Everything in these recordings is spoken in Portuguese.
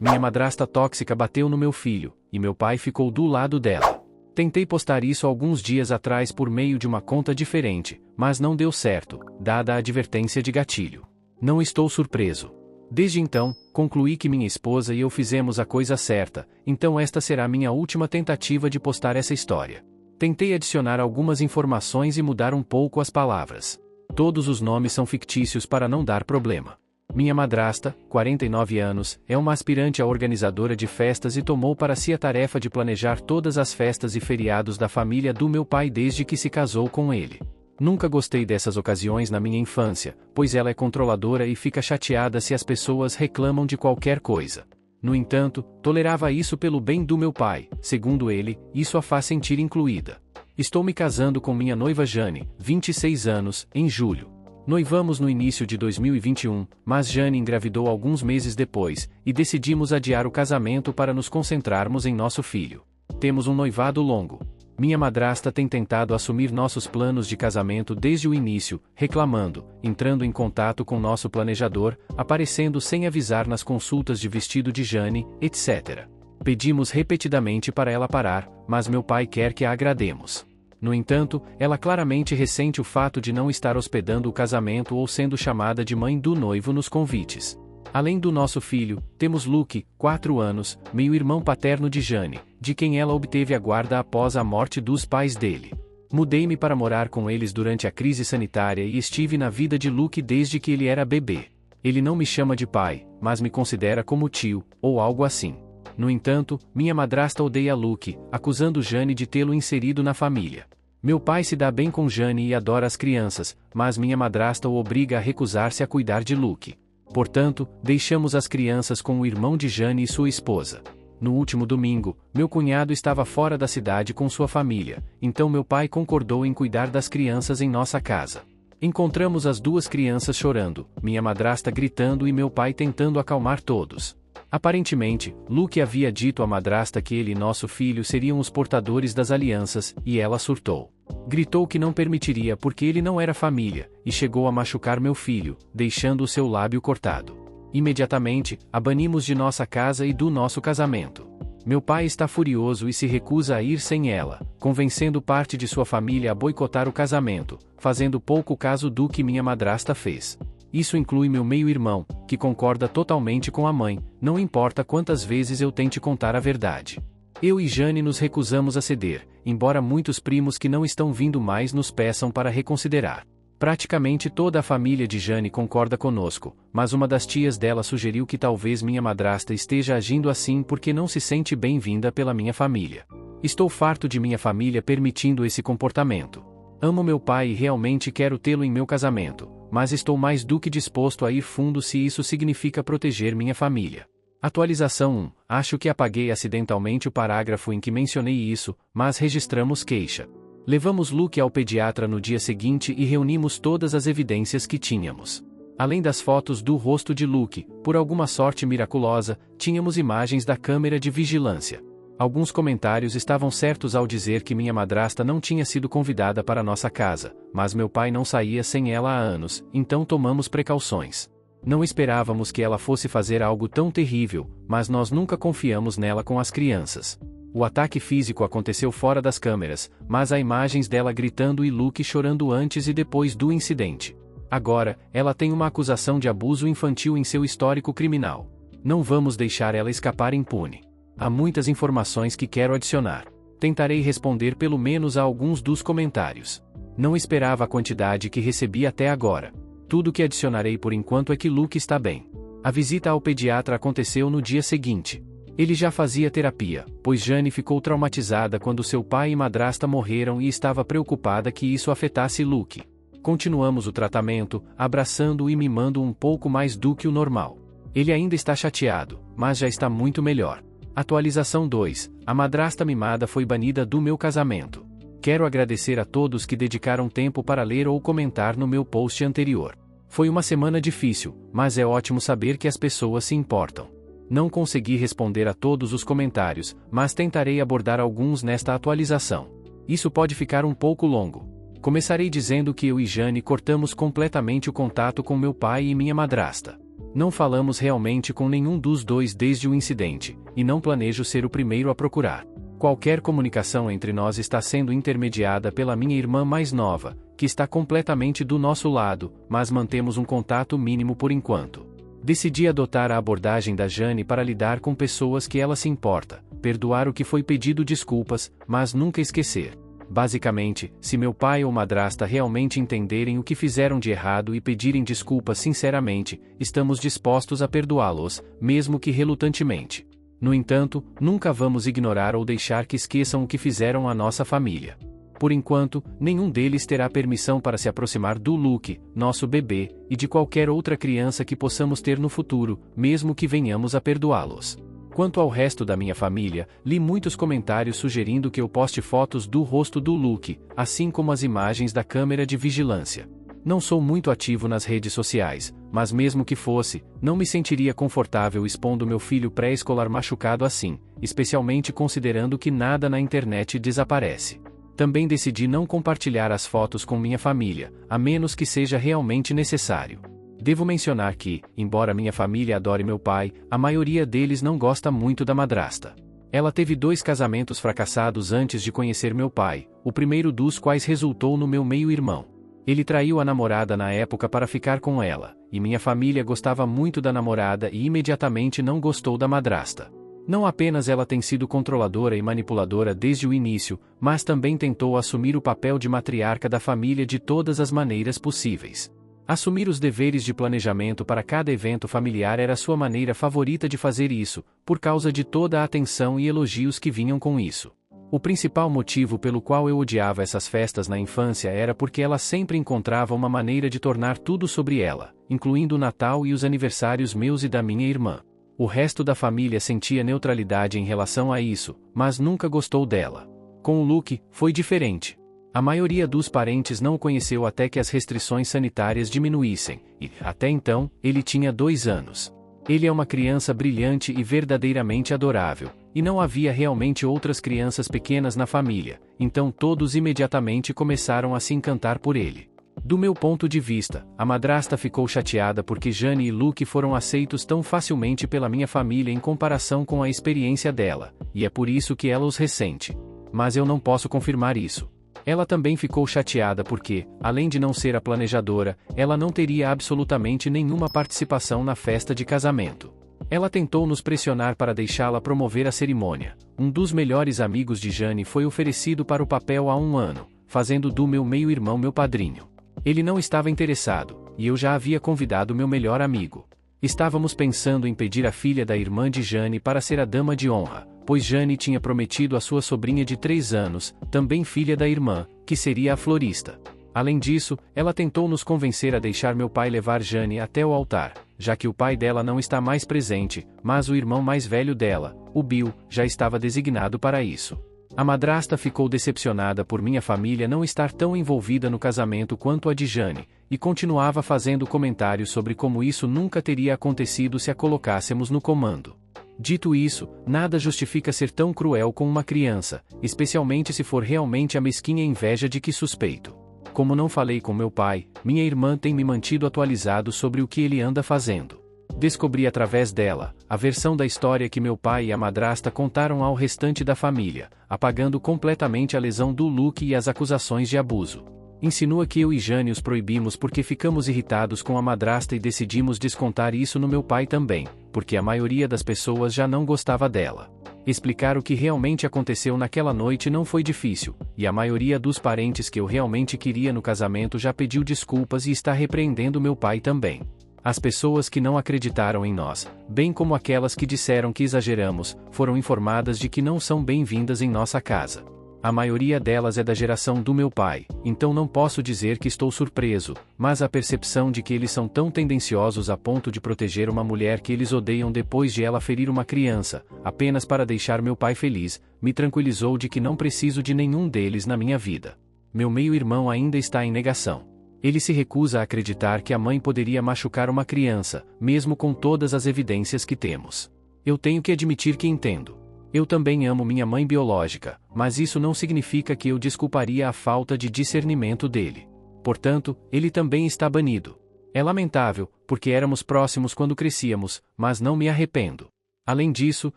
Minha madrasta tóxica bateu no meu filho, e meu pai ficou do lado dela. Tentei postar isso alguns dias atrás por meio de uma conta diferente, mas não deu certo, dada a advertência de gatilho. Não estou surpreso. Desde então, concluí que minha esposa e eu fizemos a coisa certa, então esta será minha última tentativa de postar essa história. Tentei adicionar algumas informações e mudar um pouco as palavras. Todos os nomes são fictícios para não dar problema. Minha madrasta, 49 anos, é uma aspirante a organizadora de festas e tomou para si a tarefa de planejar todas as festas e feriados da família do meu pai desde que se casou com ele. Nunca gostei dessas ocasiões na minha infância, pois ela é controladora e fica chateada se as pessoas reclamam de qualquer coisa. No entanto, tolerava isso pelo bem do meu pai, segundo ele, isso a faz sentir incluída. Estou me casando com minha noiva Jane, 26 anos, em julho. Noivamos no início de 2021, mas Jane engravidou alguns meses depois, e decidimos adiar o casamento para nos concentrarmos em nosso filho. Temos um noivado longo. Minha madrasta tem tentado assumir nossos planos de casamento desde o início, reclamando, entrando em contato com nosso planejador, aparecendo sem avisar nas consultas de vestido de Jane, etc. Pedimos repetidamente para ela parar, mas meu pai quer que a agrademos. No entanto, ela claramente ressente o fato de não estar hospedando o casamento ou sendo chamada de mãe do noivo nos convites. Além do nosso filho, temos Luke, 4 anos, meio-irmão paterno de Jane, de quem ela obteve a guarda após a morte dos pais dele. Mudei-me para morar com eles durante a crise sanitária e estive na vida de Luke desde que ele era bebê. Ele não me chama de pai, mas me considera como tio, ou algo assim. No entanto, minha madrasta odeia Luke, acusando Jane de tê-lo inserido na família. Meu pai se dá bem com Jane e adora as crianças, mas minha madrasta o obriga a recusar-se a cuidar de Luke. Portanto, deixamos as crianças com o irmão de Jane e sua esposa. No último domingo, meu cunhado estava fora da cidade com sua família, então meu pai concordou em cuidar das crianças em nossa casa. Encontramos as duas crianças chorando, minha madrasta gritando e meu pai tentando acalmar todos. Aparentemente, Luke havia dito à madrasta que ele e nosso filho seriam os portadores das alianças, e ela surtou. Gritou que não permitiria porque ele não era família, e chegou a machucar meu filho, deixando o seu lábio cortado. Imediatamente, a banimos de nossa casa e do nosso casamento. Meu pai está furioso e se recusa a ir sem ela, convencendo parte de sua família a boicotar o casamento, fazendo pouco caso do que minha madrasta fez. Isso inclui meu meio-irmão, que concorda totalmente com a mãe, não importa quantas vezes eu tente contar a verdade. Eu e Jane nos recusamos a ceder, embora muitos primos que não estão vindo mais nos peçam para reconsiderar. Praticamente toda a família de Jane concorda conosco, mas uma das tias dela sugeriu que talvez minha madrasta esteja agindo assim porque não se sente bem-vinda pela minha família. Estou farto de minha família permitindo esse comportamento. Amo meu pai e realmente quero tê-lo em meu casamento, mas estou mais do que disposto a ir fundo se isso significa proteger minha família. Atualização 1. Acho que apaguei acidentalmente o parágrafo em que mencionei isso, mas registramos queixa. Levamos Luke ao pediatra no dia seguinte e reunimos todas as evidências que tínhamos. Além das fotos do rosto de Luke, por alguma sorte miraculosa, tínhamos imagens da câmera de vigilância. Alguns comentários estavam certos ao dizer que minha madrasta não tinha sido convidada para nossa casa, mas meu pai não saía sem ela há anos, então tomamos precauções. Não esperávamos que ela fosse fazer algo tão terrível, mas nós nunca confiamos nela com as crianças. O ataque físico aconteceu fora das câmeras, mas há imagens dela gritando e Luke chorando antes e depois do incidente. Agora, ela tem uma acusação de abuso infantil em seu histórico criminal. Não vamos deixar ela escapar impune. Há muitas informações que quero adicionar. Tentarei responder pelo menos a alguns dos comentários. Não esperava a quantidade que recebi até agora. Tudo que adicionarei por enquanto é que Luke está bem. A visita ao pediatra aconteceu no dia seguinte. Ele já fazia terapia, pois Jane ficou traumatizada quando seu pai e madrasta morreram e estava preocupada que isso afetasse Luke. Continuamos o tratamento, abraçando-o e mimando um pouco mais do que o normal. Ele ainda está chateado, mas já está muito melhor. Atualização 2. A madrasta mimada foi banida do meu casamento. Quero agradecer a todos que dedicaram tempo para ler ou comentar no meu post anterior. Foi uma semana difícil, mas é ótimo saber que as pessoas se importam. Não consegui responder a todos os comentários, mas tentarei abordar alguns nesta atualização. Isso pode ficar um pouco longo. Começarei dizendo que eu e Jane cortamos completamente o contato com meu pai e minha madrasta. Não falamos realmente com nenhum dos dois desde o incidente, e não planejo ser o primeiro a procurar. Qualquer comunicação entre nós está sendo intermediada pela minha irmã mais nova, que está completamente do nosso lado, mas mantemos um contato mínimo por enquanto. Decidi adotar a abordagem da Jane para lidar com pessoas que ela se importa, perdoar o que foi pedido desculpas, mas nunca esquecer. Basicamente, se meu pai ou madrasta realmente entenderem o que fizeram de errado e pedirem desculpas sinceramente, estamos dispostos a perdoá-los, mesmo que relutantemente. No entanto, nunca vamos ignorar ou deixar que esqueçam o que fizeram à nossa família. Por enquanto, nenhum deles terá permissão para se aproximar do Luke, nosso bebê, e de qualquer outra criança que possamos ter no futuro, mesmo que venhamos a perdoá-los. Quanto ao resto da minha família, li muitos comentários sugerindo que eu poste fotos do rosto do Luke, assim como as imagens da câmera de vigilância. Não sou muito ativo nas redes sociais, mas mesmo que fosse, não me sentiria confortável expondo meu filho pré-escolar machucado assim, especialmente considerando que nada na internet desaparece. Também decidi não compartilhar as fotos com minha família, a menos que seja realmente necessário. Devo mencionar que, embora minha família adore meu pai, a maioria deles não gosta muito da madrasta. Ela teve 2 casamentos fracassados antes de conhecer meu pai, o primeiro dos quais resultou no meu meio-irmão. Ele traiu a namorada na época para ficar com ela, e minha família gostava muito da namorada e imediatamente não gostou da madrasta. Não apenas ela tem sido controladora e manipuladora desde o início, mas também tentou assumir o papel de matriarca da família de todas as maneiras possíveis. Assumir os deveres de planejamento para cada evento familiar era sua maneira favorita de fazer isso, por causa de toda a atenção e elogios que vinham com isso. O principal motivo pelo qual eu odiava essas festas na infância era porque ela sempre encontrava uma maneira de tornar tudo sobre ela, incluindo o Natal e os aniversários meus e da minha irmã. O resto da família sentia neutralidade em relação a isso, mas nunca gostou dela. Com o Luke, foi diferente. A maioria dos parentes não o conheceu até que as restrições sanitárias diminuíssem, e, até então, ele tinha 2 anos. Ele é uma criança brilhante e verdadeiramente adorável, e não havia realmente outras crianças pequenas na família, então todos imediatamente começaram a se encantar por ele. Do meu ponto de vista, a madrasta ficou chateada porque Jane e Luke foram aceitos tão facilmente pela minha família em comparação com a experiência dela, e é por isso que ela os ressente. Mas eu não posso confirmar isso. Ela também ficou chateada porque, além de não ser a planejadora, ela não teria absolutamente nenhuma participação na festa de casamento. Ela tentou nos pressionar para deixá-la promover a cerimônia. Um dos melhores amigos de Jane foi oferecido para o papel há 1 ano, fazendo do meu meio-irmão meu padrinho. Ele não estava interessado, e eu já havia convidado meu melhor amigo. Estávamos pensando em pedir a filha da irmã de Jane para ser a dama de honra, pois Jane tinha prometido a sua sobrinha de 3 anos, também filha da irmã, que seria a florista. Além disso, ela tentou nos convencer a deixar meu pai levar Jane até o altar, já que o pai dela não está mais presente, mas o irmão mais velho dela, o Bill, já estava designado para isso. A madrasta ficou decepcionada por minha família não estar tão envolvida no casamento quanto a de Jane, e continuava fazendo comentários sobre como isso nunca teria acontecido se a colocássemos no comando. Dito isso, nada justifica ser tão cruel com uma criança, especialmente se for realmente a mesquinha inveja de que suspeito. Como não falei com meu pai, minha irmã tem me mantido atualizado sobre o que ele anda fazendo. Descobri através dela a versão da história que meu pai e a madrasta contaram ao restante da família, apagando completamente a lesão do Luke e as acusações de abuso. Insinua que eu e Jane os proibimos porque ficamos irritados com a madrasta e decidimos descontar isso no meu pai também, porque a maioria das pessoas já não gostava dela. Explicar o que realmente aconteceu naquela noite não foi difícil, e a maioria dos parentes que eu realmente queria no casamento já pediu desculpas e está repreendendo meu pai também. As pessoas que não acreditaram em nós, bem como aquelas que disseram que exageramos, foram informadas de que não são bem-vindas em nossa casa. A maioria delas é da geração do meu pai, então não posso dizer que estou surpreso, mas a percepção de que eles são tão tendenciosos a ponto de proteger uma mulher que eles odeiam depois de ela ferir uma criança, apenas para deixar meu pai feliz, me tranquilizou de que não preciso de nenhum deles na minha vida. Meu meio-irmão ainda está em negação. Ele se recusa a acreditar que a mãe poderia machucar uma criança, mesmo com todas as evidências que temos. Eu tenho que admitir que entendo. Eu também amo minha mãe biológica, mas isso não significa que eu desculparia a falta de discernimento dele. Portanto, ele também está banido. É lamentável, porque éramos próximos quando crescíamos, mas não me arrependo. Além disso,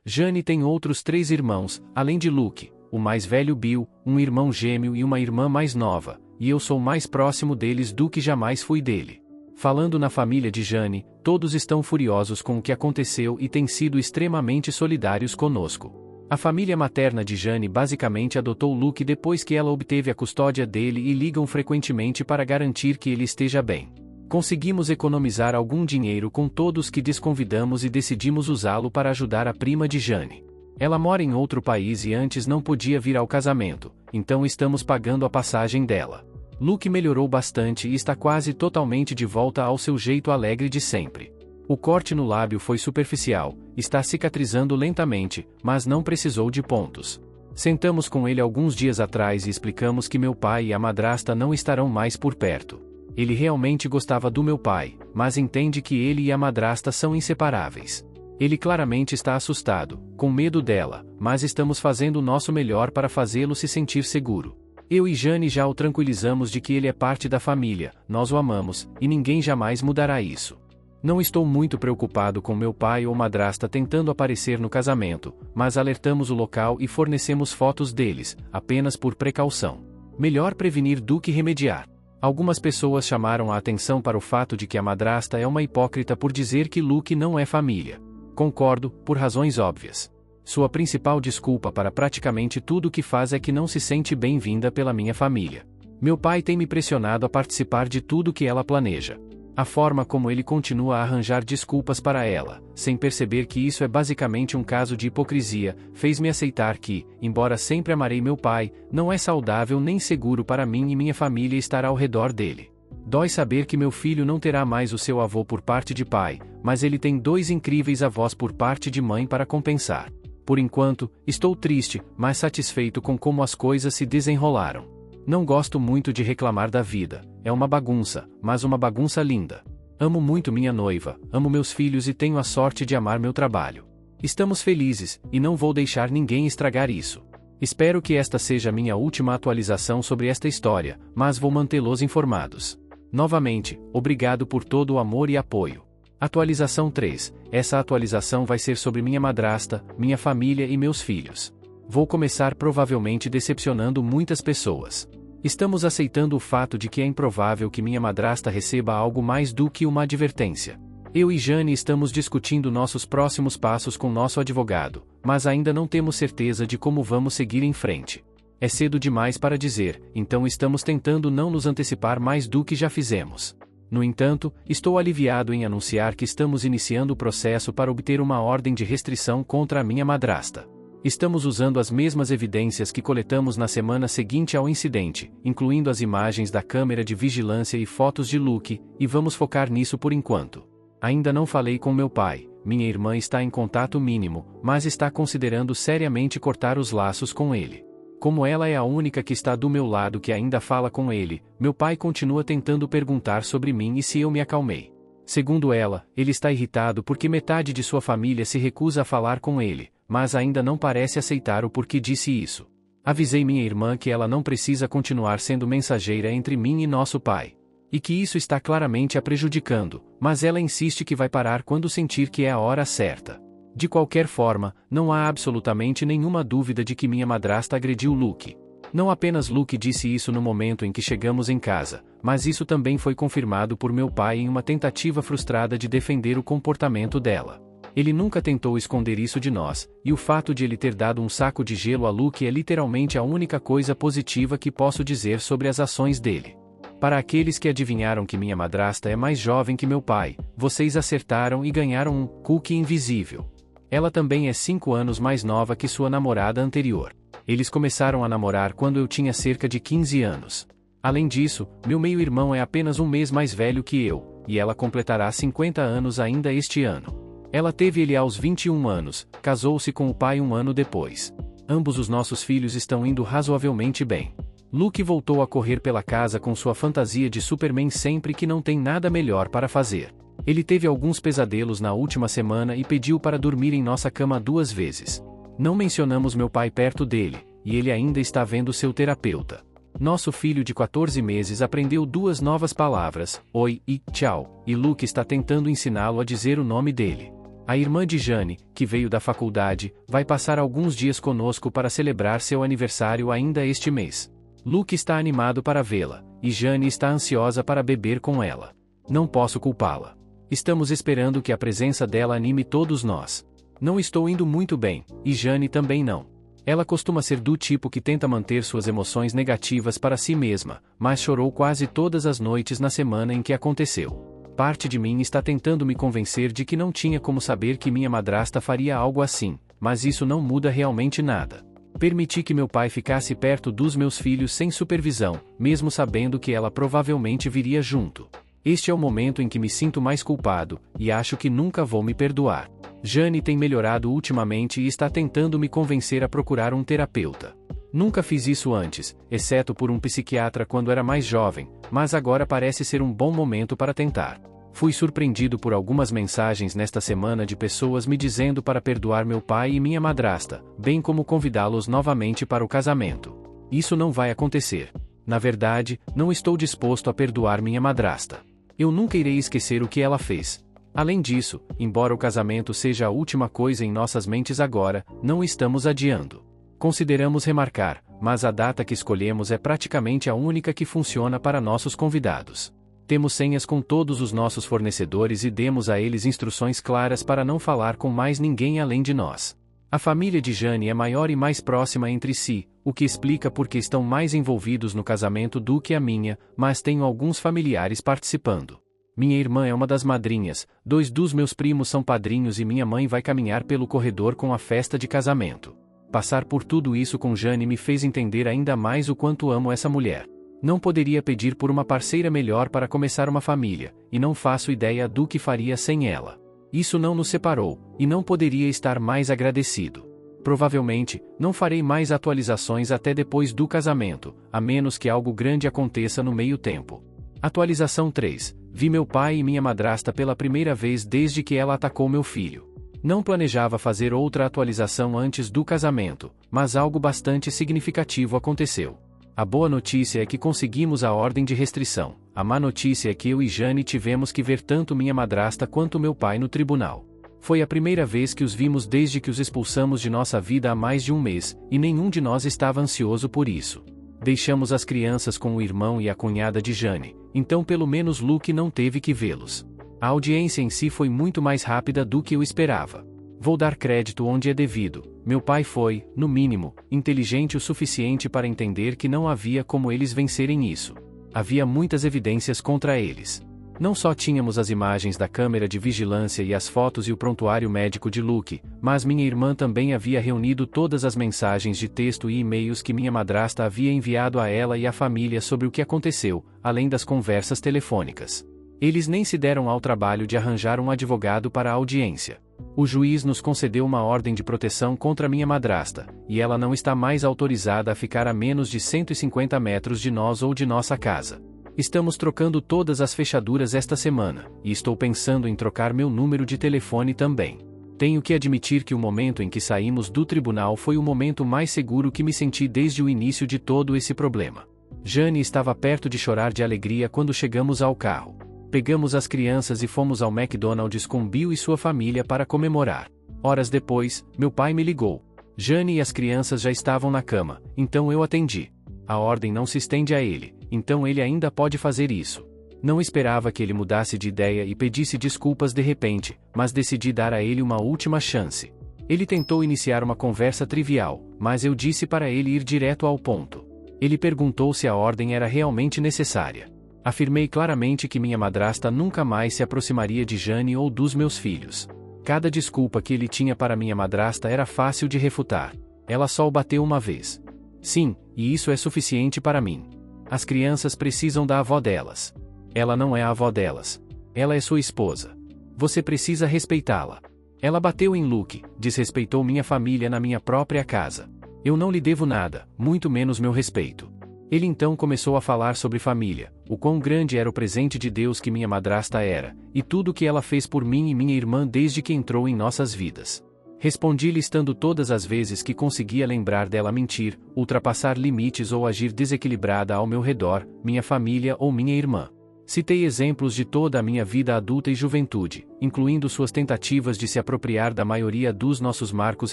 Jane tem outros 3 irmãos, além de Luke, o mais velho Bill, um irmão gêmeo e uma irmã mais nova, e eu sou mais próximo deles do que jamais fui dele. Falando na família de Jane, todos estão furiosos com o que aconteceu e têm sido extremamente solidários conosco. A família materna de Jane basicamente adotou Luke depois que ela obteve a custódia dele e ligam frequentemente para garantir que ele esteja bem. Conseguimos economizar algum dinheiro com todos que desconvidamos e decidimos usá-lo para ajudar a prima de Jane. Ela mora em outro país e antes não podia vir ao casamento, então estamos pagando a passagem dela. Luke melhorou bastante e está quase totalmente de volta ao seu jeito alegre de sempre. O corte no lábio foi superficial, está cicatrizando lentamente, mas não precisou de pontos. Sentamos com ele alguns dias atrás e explicamos que meu pai e a madrasta não estarão mais por perto. Ele realmente gostava do meu pai, mas entende que ele e a madrasta são inseparáveis. Ele claramente está assustado, com medo dela, mas estamos fazendo o nosso melhor para fazê-lo se sentir seguro. Eu e Jane já o tranquilizamos de que ele é parte da família, nós o amamos, e ninguém jamais mudará isso. Não estou muito preocupado com meu pai ou madrasta tentando aparecer no casamento, mas alertamos o local e fornecemos fotos deles, apenas por precaução. Melhor prevenir do que remediar. Algumas pessoas chamaram a atenção para o fato de que a madrasta é uma hipócrita por dizer que Luke não é família. Concordo, por razões óbvias. Sua principal desculpa para praticamente tudo o que faz é que não se sente bem-vinda pela minha família. Meu pai tem me pressionado a participar de tudo que ela planeja. A forma como ele continua a arranjar desculpas para ela, sem perceber que isso é basicamente um caso de hipocrisia, fez-me aceitar que, embora sempre amarei meu pai, não é saudável nem seguro para mim e minha família estar ao redor dele. Dói saber que meu filho não terá mais o seu avô por parte de pai, mas ele tem 2 incríveis avós por parte de mãe para compensar. Por enquanto, estou triste, mas satisfeito com como as coisas se desenrolaram. Não gosto muito de reclamar da vida, é uma bagunça, mas uma bagunça linda. Amo muito minha noiva, amo meus filhos e tenho a sorte de amar meu trabalho. Estamos felizes, e não vou deixar ninguém estragar isso. Espero que esta seja minha última atualização sobre esta história, mas vou mantê-los informados. Novamente, obrigado por todo o amor e apoio. Atualização 3. Essa atualização vai ser sobre minha madrasta, minha família e meus filhos. Vou começar provavelmente decepcionando muitas pessoas. Estamos aceitando o fato de que é improvável que minha madrasta receba algo mais do que uma advertência. Eu e Jane estamos discutindo nossos próximos passos com nosso advogado, mas ainda não temos certeza de como vamos seguir em frente. É cedo demais para dizer, então estamos tentando não nos antecipar mais do que já fizemos. No entanto, estou aliviado em anunciar que estamos iniciando o processo para obter uma ordem de restrição contra a minha madrasta. Estamos usando as mesmas evidências que coletamos na semana seguinte ao incidente, incluindo as imagens da câmera de vigilância e fotos de Luke, e vamos focar nisso por enquanto. Ainda não falei com meu pai, minha irmã está em contato mínimo, mas está considerando seriamente cortar os laços com ele. Como ela é a única que está do meu lado que ainda fala com ele, meu pai continua tentando perguntar sobre mim e se eu me acalmei. Segundo ela, ele está irritado porque metade de sua família se recusa a falar com ele, mas ainda não parece aceitar o porquê disse isso. Avisei minha irmã que ela não precisa continuar sendo mensageira entre mim e nosso pai. E que isso está claramente a prejudicando, mas ela insiste que vai parar quando sentir que é a hora certa. De qualquer forma, não há absolutamente nenhuma dúvida de que minha madrasta agrediu Luke. Não apenas Luke disse isso no momento em que chegamos em casa, mas isso também foi confirmado por meu pai em uma tentativa frustrada de defender o comportamento dela. Ele nunca tentou esconder isso de nós, e o fato de ele ter dado um saco de gelo a Luke é literalmente a única coisa positiva que posso dizer sobre as ações dele. Para aqueles que adivinharam que minha madrasta é mais jovem que meu pai, vocês acertaram e ganharam um cookie invisível. Ela também é 5 anos mais nova que sua namorada anterior. Eles começaram a namorar quando eu tinha cerca de 15 anos. Além disso, meu meio-irmão é apenas um mês mais velho que eu, e ela completará 50 anos ainda este ano. Ela teve ele aos 21 anos, casou-se com o pai um ano depois. Ambos os nossos filhos estão indo razoavelmente bem. Luke voltou a correr pela casa com sua fantasia de Superman sempre que não tem nada melhor para fazer. Ele teve alguns pesadelos na última semana e pediu para dormir em nossa cama 2 vezes. Não mencionamos meu pai perto dele, e ele ainda está vendo seu terapeuta. Nosso filho de 14 meses aprendeu 2 novas palavras, oi e tchau, e Luke está tentando ensiná-lo a dizer o nome dele. A irmã de Jane, que veio da faculdade, vai passar alguns dias conosco para celebrar seu aniversário ainda este mês. Luke está animado para vê-la, e Jane está ansiosa para beber com ela. Não posso culpá-la. Estamos esperando que a presença dela anime todos nós. Não estou indo muito bem, e Jane também não. Ela costuma ser do tipo que tenta manter suas emoções negativas para si mesma, mas chorou quase todas as noites na semana em que aconteceu. Parte de mim está tentando me convencer de que não tinha como saber que minha madrasta faria algo assim, mas isso não muda realmente nada. Permiti que meu pai ficasse perto dos meus filhos sem supervisão, mesmo sabendo que ela provavelmente viria junto. Este é o momento em que me sinto mais culpado, e acho que nunca vou me perdoar. Jane tem melhorado ultimamente e está tentando me convencer a procurar um terapeuta. Nunca fiz isso antes, exceto por um psiquiatra quando era mais jovem, mas agora parece ser um bom momento para tentar. Fui surpreendido por algumas mensagens nesta semana de pessoas me dizendo para perdoar meu pai e minha madrasta, bem como convidá-los novamente para o casamento. Isso não vai acontecer. Na verdade, não estou disposto a perdoar minha madrasta. Eu nunca irei esquecer o que ela fez. Além disso, embora o casamento seja a última coisa em nossas mentes agora, não estamos adiando. Consideramos remarcar, mas a data que escolhemos é praticamente a única que funciona para nossos convidados. Temos senhas com todos os nossos fornecedores e demos a eles instruções claras para não falar com mais ninguém além de nós. A família de Jane é maior e mais próxima entre si, o que explica por que estão mais envolvidos no casamento do que a minha, mas tenho alguns familiares participando. Minha irmã é uma das madrinhas, 2 dos meus primos são padrinhos e minha mãe vai caminhar pelo corredor com a festa de casamento. Passar por tudo isso com Jane me fez entender ainda mais o quanto amo essa mulher. Não poderia pedir por uma parceira melhor para começar uma família, e não faço ideia do que faria sem ela. Isso não nos separou, e não poderia estar mais agradecido. Provavelmente, não farei mais atualizações até depois do casamento, a menos que algo grande aconteça no meio tempo. Atualização 3. Vi meu pai e minha madrasta pela primeira vez desde que ela atacou meu filho. Não planejava fazer outra atualização antes do casamento, mas algo bastante significativo aconteceu. A boa notícia é que conseguimos a ordem de restrição. A má notícia é que eu e Jane tivemos que ver tanto minha madrasta quanto meu pai no tribunal. Foi a primeira vez que os vimos desde que os expulsamos de nossa vida há mais de um mês, e nenhum de nós estava ansioso por isso. Deixamos as crianças com o irmão e a cunhada de Jane, então pelo menos Luke não teve que vê-los. A audiência em si foi muito mais rápida do que eu esperava. Vou dar crédito onde é devido. Meu pai foi, no mínimo, inteligente o suficiente para entender que não havia como eles vencerem isso. Havia muitas evidências contra eles. Não só tínhamos as imagens da câmera de vigilância e as fotos e o prontuário médico de Luke, mas minha irmã também havia reunido todas as mensagens de texto e e-mails que minha madrasta havia enviado a ela e à família sobre o que aconteceu, além das conversas telefônicas. Eles nem se deram ao trabalho de arranjar um advogado para a audiência. O juiz nos concedeu uma ordem de proteção contra minha madrasta, e ela não está mais autorizada a ficar a menos de 150 metros de nós ou de nossa casa. Estamos trocando todas as fechaduras esta semana, e estou pensando em trocar meu número de telefone também. Tenho que admitir que o momento em que saímos do tribunal foi o momento mais seguro que me senti desde o início de todo esse problema. Jane estava perto de chorar de alegria quando chegamos ao carro. Pegamos as crianças e fomos ao McDonald's com Bill e sua família para comemorar. Horas depois, meu pai me ligou. Jane e as crianças já estavam na cama, então eu atendi. A ordem não se estende a ele, então ele ainda pode fazer isso. Não esperava que ele mudasse de ideia e pedisse desculpas de repente, mas decidi dar a ele uma última chance. Ele tentou iniciar uma conversa trivial, mas eu disse para ele ir direto ao ponto. Ele perguntou se a ordem era realmente necessária. Afirmei claramente que minha madrasta nunca mais se aproximaria de Jane ou dos meus filhos. Cada desculpa que ele tinha para minha madrasta era fácil de refutar. Ela só o bateu uma vez. Sim, e isso é suficiente para mim. As crianças precisam da avó delas. Ela não é a avó delas. Ela é sua esposa. Você precisa respeitá-la. Ela bateu em Luke, desrespeitou minha família na minha própria casa. Eu não lhe devo nada, muito menos meu respeito. Ele então começou a falar sobre família, o quão grande era o presente de Deus que minha madrasta era, e tudo o que ela fez por mim e minha irmã desde que entrou em nossas vidas. Respondi listando todas as vezes que conseguia lembrar dela mentir, ultrapassar limites ou agir desequilibrada ao meu redor, minha família ou minha irmã. Citei exemplos de toda a minha vida adulta e juventude, incluindo suas tentativas de se apropriar da maioria dos nossos marcos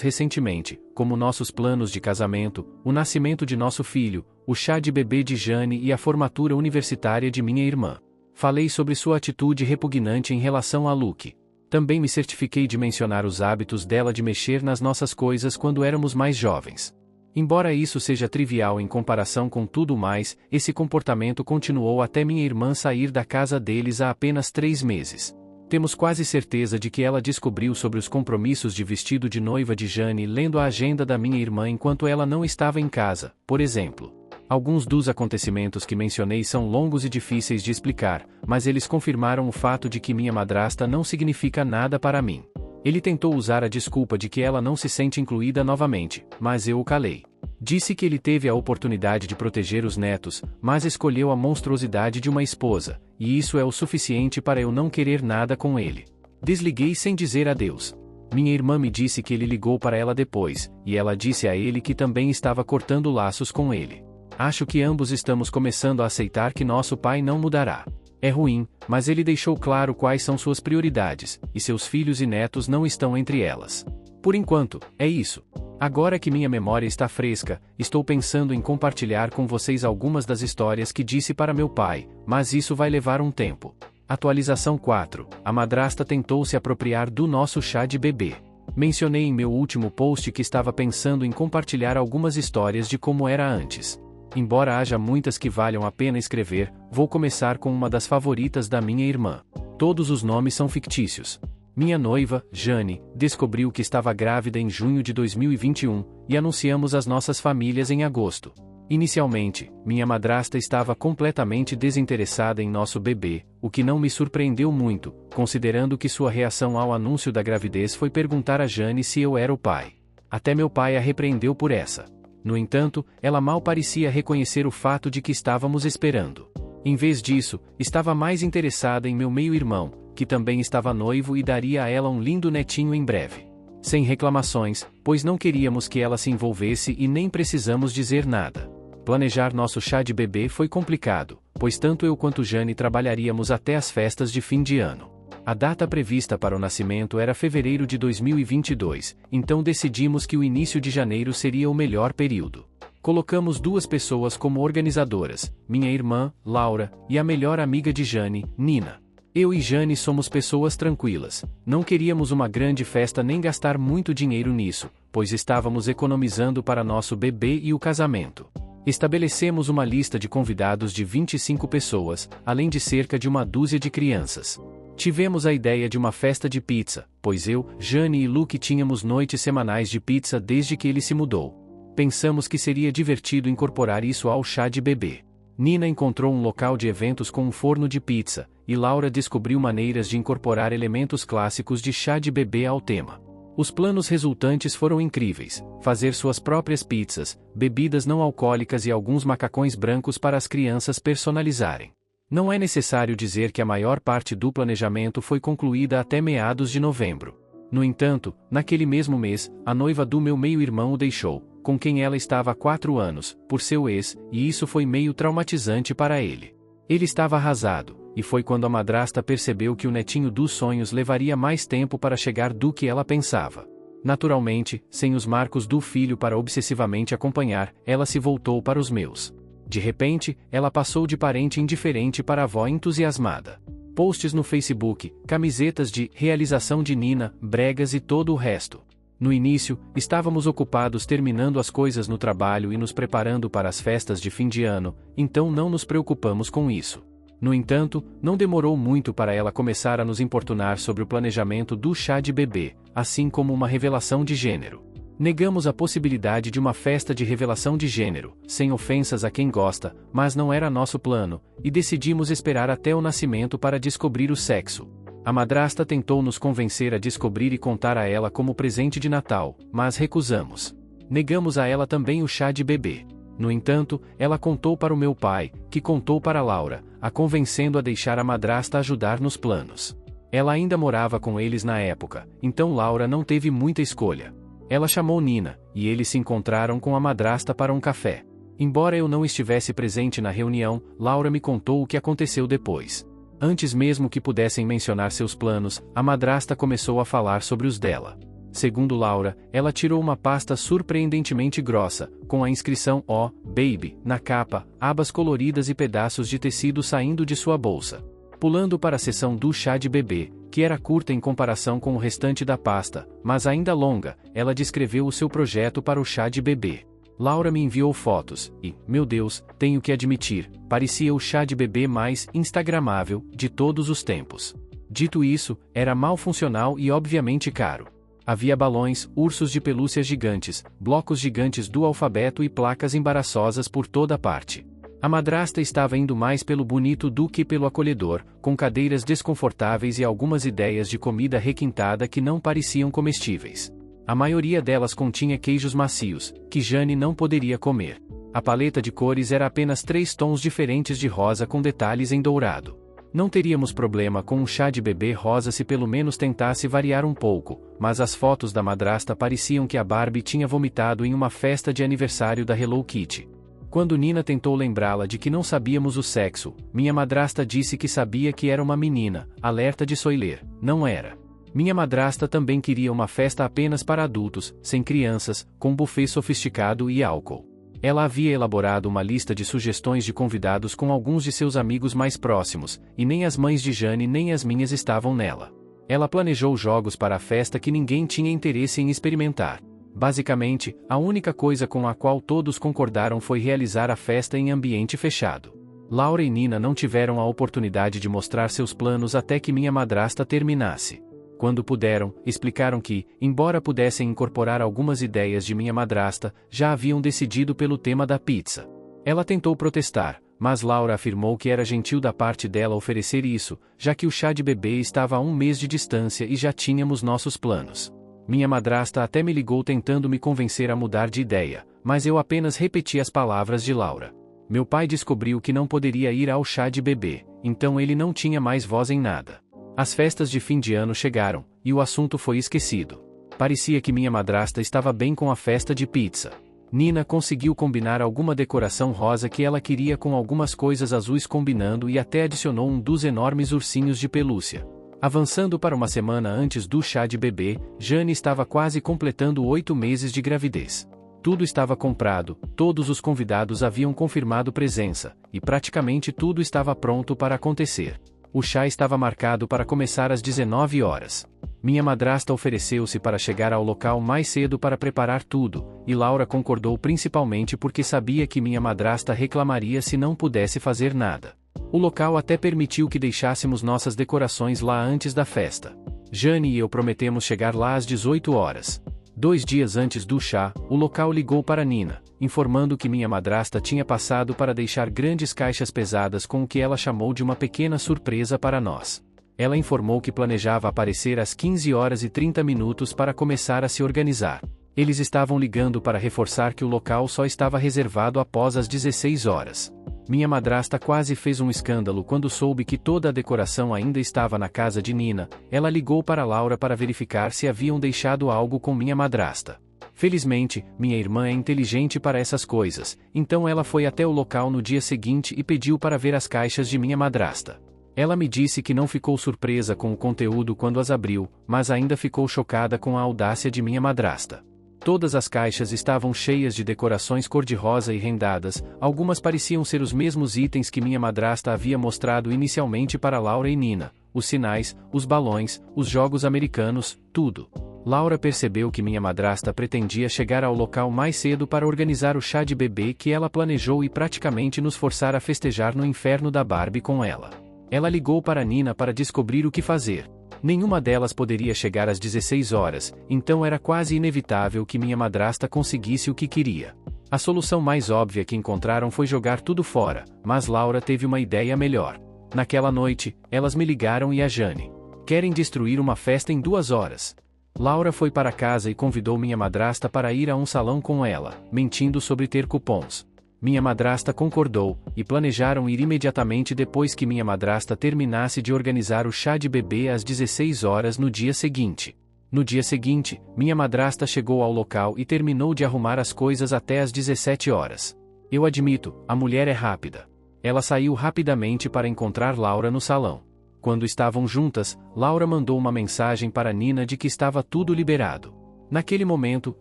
recentemente, como nossos planos de casamento, o nascimento de nosso filho, o chá de bebê de Jane e a formatura universitária de minha irmã. Falei sobre sua atitude repugnante em relação a Luke. Também me certifiquei de mencionar os hábitos dela de mexer nas nossas coisas quando éramos mais jovens. Embora isso seja trivial em comparação com tudo mais, esse comportamento continuou até minha irmã sair da casa deles há apenas 3 meses. Temos quase certeza de que ela descobriu sobre os compromissos de vestido de noiva de Jane lendo a agenda da minha irmã enquanto ela não estava em casa, por exemplo. Alguns dos acontecimentos que mencionei são longos e difíceis de explicar, mas eles confirmaram o fato de que minha madrasta não significa nada para mim. Ele tentou usar a desculpa de que ela não se sente incluída novamente, mas eu o calei. Disse que ele teve a oportunidade de proteger os netos, mas escolheu a monstruosidade de uma esposa, e isso é o suficiente para eu não querer nada com ele. Desliguei sem dizer adeus. Minha irmã me disse que ele ligou para ela depois, e ela disse a ele que também estava cortando laços com ele. Acho que ambos estamos começando a aceitar que nosso pai não mudará. É ruim, mas ele deixou claro quais são suas prioridades, e seus filhos e netos não estão entre elas. Por enquanto, é isso. Agora que minha memória está fresca, estou pensando em compartilhar com vocês algumas das histórias que disse para meu pai, mas isso vai levar um tempo. Atualização 4. A madrasta tentou se apropriar do nosso chá de bebê. Mencionei em meu último post que estava pensando em compartilhar algumas histórias de como era antes. Embora haja muitas que valham a pena escrever, vou começar com uma das favoritas da minha irmã. Todos os nomes são fictícios. Minha noiva, Jane, descobriu que estava grávida em junho de 2021, e anunciamos às nossas famílias em agosto. Inicialmente, minha madrasta estava completamente desinteressada em nosso bebê, o que não me surpreendeu muito, considerando que sua reação ao anúncio da gravidez foi perguntar a Jane se eu era o pai. Até meu pai a repreendeu por essa. No entanto, ela mal parecia reconhecer o fato de que estávamos esperando. Em vez disso, estava mais interessada em meu meio-irmão, que também estava noivo e daria a ela um lindo netinho em breve. Sem reclamações, pois não queríamos que ela se envolvesse e nem precisamos dizer nada. Planejar nosso chá de bebê foi complicado, pois tanto eu quanto Jane trabalharíamos até as festas de fim de ano. A data prevista para o nascimento era fevereiro de 2022, então decidimos que o início de janeiro seria o melhor período. Colocamos 2 pessoas como organizadoras, minha irmã, Laura, e a melhor amiga de Jane, Nina. Eu e Jane somos pessoas tranquilas, não queríamos uma grande festa nem gastar muito dinheiro nisso, pois estávamos economizando para nosso bebê e o casamento. Estabelecemos uma lista de convidados de 25 pessoas, além de cerca de uma dúzia de crianças. Tivemos a ideia de uma festa de pizza, pois eu, Jane e Luke tínhamos noites semanais de pizza desde que ele se mudou. Pensamos que seria divertido incorporar isso ao chá de bebê. Nina encontrou um local de eventos com um forno de pizza, e Laura descobriu maneiras de incorporar elementos clássicos de chá de bebê ao tema. Os planos resultantes foram incríveis: fazer suas próprias pizzas, bebidas não alcoólicas e alguns macacões brancos para as crianças personalizarem. Não é necessário dizer que a maior parte do planejamento foi concluída até meados de novembro. No entanto, naquele mesmo mês, a noiva do meu meio-irmão o deixou, com quem ela estava há 4 anos, por seu ex, e isso foi meio traumatizante para ele. Ele estava arrasado, e foi quando a madrasta percebeu que o netinho dos sonhos levaria mais tempo para chegar do que ela pensava. Naturalmente, sem os marcos do filho para obsessivamente acompanhar, ela se voltou para os meus. De repente, ela passou de parente indiferente para avó entusiasmada. Posts no Facebook, camisetas de realização de Nina, bregas e todo o resto. No início, estávamos ocupados terminando as coisas no trabalho e nos preparando para as festas de fim de ano, então não nos preocupamos com isso. No entanto, não demorou muito para ela começar a nos importunar sobre o planejamento do chá de bebê, assim como uma revelação de gênero. Negamos a possibilidade de uma festa de revelação de gênero, sem ofensas a quem gosta, mas não era nosso plano, e decidimos esperar até o nascimento para descobrir o sexo. A madrasta tentou nos convencer a descobrir e contar a ela como presente de Natal, mas recusamos. Negamos a ela também o chá de bebê. No entanto, ela contou para o meu pai, que contou para Laura, a convencendo a deixar a madrasta ajudar nos planos. Ela ainda morava com eles na época, então Laura não teve muita escolha. Ela chamou Nina, e eles se encontraram com a madrasta para um café. Embora eu não estivesse presente na reunião, Laura me contou o que aconteceu depois. Antes mesmo que pudessem mencionar seus planos, a madrasta começou a falar sobre os dela. Segundo Laura, ela tirou uma pasta surpreendentemente grossa, com a inscrição "Oh, Baby" na capa, abas coloridas e pedaços de tecido saindo de sua bolsa. Pulando para a seção do chá de bebê, que era curta em comparação com o restante da pasta, mas ainda longa, ela descreveu o seu projeto para o chá de bebê. Laura me enviou fotos, e, meu Deus, tenho que admitir, parecia o chá de bebê mais instagramável de todos os tempos. Dito isso, era mal funcional e obviamente caro. Havia balões, ursos de pelúcia gigantes, blocos gigantes do alfabeto e placas embaraçosas por toda parte. A madrasta estava indo mais pelo bonito do que pelo acolhedor, com cadeiras desconfortáveis e algumas ideias de comida requintada que não pareciam comestíveis. A maioria delas continha queijos macios, que Jane não poderia comer. A paleta de cores era apenas 3 tons diferentes de rosa com detalhes em dourado. Não teríamos problema com um chá de bebê rosa se pelo menos tentasse variar um pouco, mas as fotos da madrasta pareciam que a Barbie tinha vomitado em uma festa de aniversário da Hello Kitty. Quando Nina tentou lembrá-la de que não sabíamos o sexo, minha madrasta disse que sabia que era uma menina, alerta de spoiler, não era. Minha madrasta também queria uma festa apenas para adultos, sem crianças, com buffet sofisticado e álcool. Ela havia elaborado uma lista de sugestões de convidados com alguns de seus amigos mais próximos, e nem as mães de Jane nem as minhas estavam nela. Ela planejou jogos para a festa que ninguém tinha interesse em experimentar. Basicamente, a única coisa com a qual todos concordaram foi realizar a festa em ambiente fechado. Laura e Nina não tiveram a oportunidade de mostrar seus planos até que minha madrasta terminasse. Quando puderam, explicaram que, embora pudessem incorporar algumas ideias de minha madrasta, já haviam decidido pelo tema da pizza. Ela tentou protestar, mas Laura afirmou que era gentil da parte dela oferecer isso, já que o chá de bebê estava a 1 mês de distância e já tínhamos nossos planos. Minha madrasta até me ligou tentando me convencer a mudar de ideia, mas eu apenas repeti as palavras de Laura. Meu pai descobriu que não poderia ir ao chá de bebê, então ele não tinha mais voz em nada. As festas de fim de ano chegaram, e o assunto foi esquecido. Parecia que minha madrasta estava bem com a festa de pizza. Nina conseguiu combinar alguma decoração rosa que ela queria com algumas coisas azuis combinando e até adicionou um dos enormes ursinhos de pelúcia. Avançando para uma semana antes do chá de bebê, Jane estava quase completando 8 meses de gravidez. Tudo estava comprado, todos os convidados haviam confirmado presença, e praticamente tudo estava pronto para acontecer. O chá estava marcado para começar às 19 horas. Minha madrasta ofereceu-se para chegar ao local mais cedo para preparar tudo, e Laura concordou principalmente porque sabia que minha madrasta reclamaria se não pudesse fazer nada. O local até permitiu que deixássemos nossas decorações lá antes da festa. Jane e eu prometemos chegar lá às 18 horas. 2 dias antes do chá, o local ligou para Nina, informando que minha madrasta tinha passado para deixar grandes caixas pesadas com o que ela chamou de uma pequena surpresa para nós. Ela informou que planejava aparecer às 15 horas e 30 minutos para começar a se organizar. Eles estavam ligando para reforçar que o local só estava reservado após as 16 horas. Minha madrasta quase fez um escândalo quando soube que toda a decoração ainda estava na casa de Nina. Ela ligou para Laura para verificar se haviam deixado algo com minha madrasta. Felizmente, minha irmã é inteligente para essas coisas, então ela foi até o local no dia seguinte e pediu para ver as caixas de minha madrasta. Ela me disse que não ficou surpresa com o conteúdo quando as abriu, mas ainda ficou chocada com a audácia de minha madrasta. Todas as caixas estavam cheias de decorações cor-de-rosa e rendadas, algumas pareciam ser os mesmos itens que minha madrasta havia mostrado inicialmente para Laura e Nina: os sinais, os balões, os jogos americanos, tudo. Laura percebeu que minha madrasta pretendia chegar ao local mais cedo para organizar o chá de bebê que ela planejou e praticamente nos forçar a festejar no inferno da Barbie com ela. Ela ligou para Nina para descobrir o que fazer. Nenhuma delas poderia chegar às 16 horas, então era quase inevitável que minha madrasta conseguisse o que queria. A solução mais óbvia que encontraram foi jogar tudo fora, mas Laura teve uma ideia melhor. Naquela noite, elas me ligaram e a Jane. Querem destruir uma festa em 2 horas. Laura foi para casa e convidou minha madrasta para ir a um salão com ela, mentindo sobre ter cupons. Minha madrasta concordou, e planejaram ir imediatamente depois que minha madrasta terminasse de organizar o chá de bebê às 16 horas no dia seguinte. No dia seguinte, minha madrasta chegou ao local e terminou de arrumar as coisas até às 17 horas. Eu admito, a mulher é rápida. Ela saiu rapidamente para encontrar Laura no salão. Quando estavam juntas, Laura mandou uma mensagem para Nina de que estava tudo liberado. Naquele momento,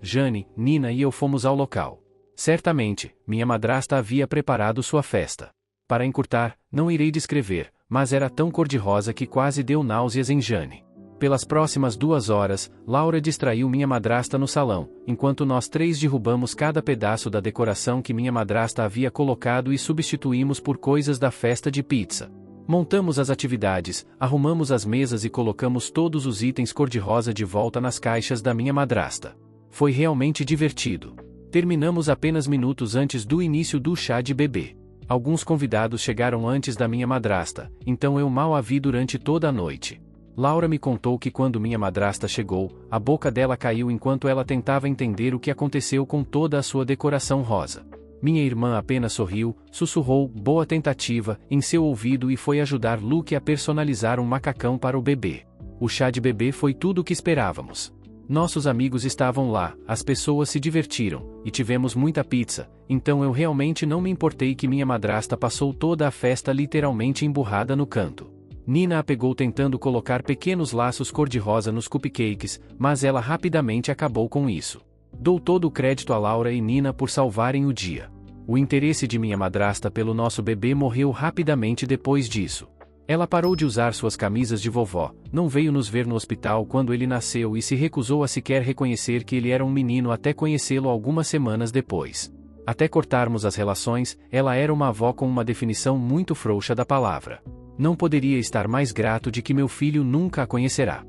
Jane, Nina e eu fomos ao local. Certamente, minha madrasta havia preparado sua festa. Para encurtar, não irei descrever, mas era tão cor-de-rosa que quase deu náuseas em Jane. Pelas próximas 2 horas, Laura distraiu minha madrasta no salão, enquanto nós 3 derrubamos cada pedaço da decoração que minha madrasta havia colocado e substituímos por coisas da festa de pizza. Montamos as atividades, arrumamos as mesas e colocamos todos os itens cor-de-rosa de volta nas caixas da minha madrasta. Foi realmente divertido. Terminamos apenas minutos antes do início do chá de bebê. Alguns convidados chegaram antes da minha madrasta, então eu mal a vi durante toda a noite. Laura me contou que quando minha madrasta chegou, a boca dela caiu enquanto ela tentava entender o que aconteceu com toda a sua decoração rosa. Minha irmã apenas sorriu, sussurrou "boa tentativa" em seu ouvido e foi ajudar Luke a personalizar um macacão para o bebê. O chá de bebê foi tudo o que esperávamos. Nossos amigos estavam lá, as pessoas se divertiram, e tivemos muita pizza, então eu realmente não me importei que minha madrasta passou toda a festa literalmente emburrada no canto. Nina a pegou tentando colocar pequenos laços cor-de-rosa nos cupcakes, mas ela rapidamente acabou com isso. Dou todo o crédito a Laura e Nina por salvarem o dia. O interesse de minha madrasta pelo nosso bebê morreu rapidamente depois disso. Ela parou de usar suas camisas de vovó, não veio nos ver no hospital quando ele nasceu e se recusou a sequer reconhecer que ele era um menino até conhecê-lo algumas semanas depois. Até cortarmos as relações, ela era uma avó com uma definição muito frouxa da palavra. Não poderia estar mais grato de que meu filho nunca a conhecerá.